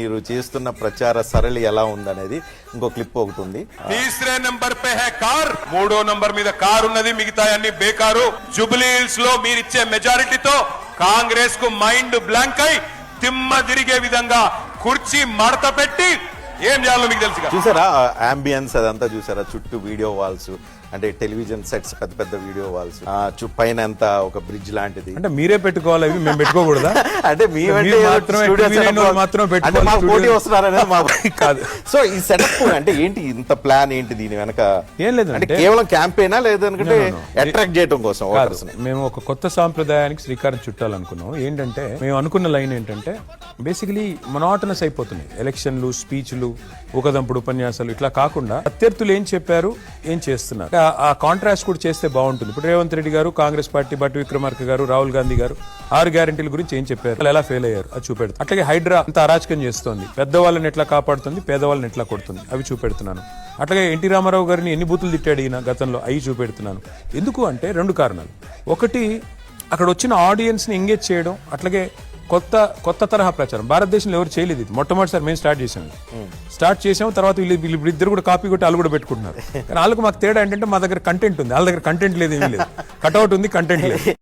మీరు చేస్తున్న ప్రచార సరళి ఎలా ఉందనేది ఇంకో క్లిప్ ఒకటి ఉంది. తీసరే నంబర్ పే హై కార్, మూడో నంబర్ మీద కార్ ఉన్నది, మిగతా అన్ని బేకారు. జూబ్లీ హిల్స్ లో మీరిచ్చే మెజారిటీతో కాంగ్రెస్ కు మైండ్ బ్లాంక్ అయి తిమ్మ తిరిగే విధంగా కుర్చీ మడత పెట్టి ఏం చేయాలో మీకు తెలుసు. చూసారా అంబియన్స్ అదంతా చూసారా? చుట్టూ వీడియో వాల్స్, అంటే టెలివిజన్ సెట్స్, పెద్ద పెద్ద వీడియో వాల్స్, పైన అంతా ఒక బ్రిడ్జ్ లాంటిది. అంటే మీరే పెట్టుకోవాలి, అవి మేము పెట్టుకోకూడదా? అంటే పోటీ వస్తున్నారనేది మా కాదు. సో ఈ సెటప్ అంటే ఏంటి, ఇంత ప్లాన్ ఏంటి దీని వెనక? ఏం లేదు, అంటే కేవలం క్యాంపెయినా లేదంటే అట్రాక్ట్ చేయడం కోసం? మేము ఒక కొత్త సాంప్రదాయానికి శ్రీకారం చుట్టాలనుకున్నాం. ఏంటంటే మేము అనుకున్న లైన్ ఏంటంటే బేసికలీ మొనాటనస్ అయిపోతున్నాయి ఎలక్షన్లు, స్పీచ్లు, ఊకదంపుడు ఉపన్యాసాలు. ఇట్లా కాకుండా ప్రత్యర్థులు ఏం చెప్పారు, ఏం చేస్తున్నారు, ఆ కాంట్రాస్ట్ కూడా చేస్తే బాగుంటుంది. ఇప్పుడు రేవంత్ రెడ్డి గారు, కాంగ్రెస్ పార్టీ, భట్టి విక్రమార్క గారు, రాహుల్ గాంధీ గారు 6 గ్యారెంటీల గురించి ఏం చెప్పారు, ఎలా ఫెయిల్ అయ్యారు, అది చూపెడుతుంది. అట్లాగే హైడ్రా అంత అరాచకం చేస్తోంది, పెద్దవాళ్ళని ఎట్లా కాపాడుతుంది, పేదవాళ్ళని ఎట్లా కొడుతుంది, అవి చూపెడుతున్నాను. అట్లాగే ఎన్టీ రామారావు గారిని ఎన్ని బూతులు తిట్టాడు ఈయన గతంలో, అవి చూపెడుతున్నాను. ఎందుకు అంటే 2 కారణాలు. ఒకటి, అక్కడ వచ్చిన ఆడియన్స్ ని ఎంగేజ్ చేయడం, అట్లాగే కొత్త తరహా ప్రచారం. భారతదేశంలో ఎవరు చేయలేదు ఇది, మొట్టమొదటిసారి మేము స్టార్ట్ చేసాము. తర్వాత వీళ్ళిద్దరు కూడా కాపీ కొట్టి వాళ్ళు కూడా పెట్టుకుంటున్నారు. కానీ వాళ్ళకు మాకు తేడా ఏంటంటే మా దగ్గర కంటెంట్ ఉంది, వాళ్ళ దగ్గర కంటెంట్ లేదు, ఏమీ లేదు. కట్అవుట్ ఉంది, కంటెంట్ లేదు.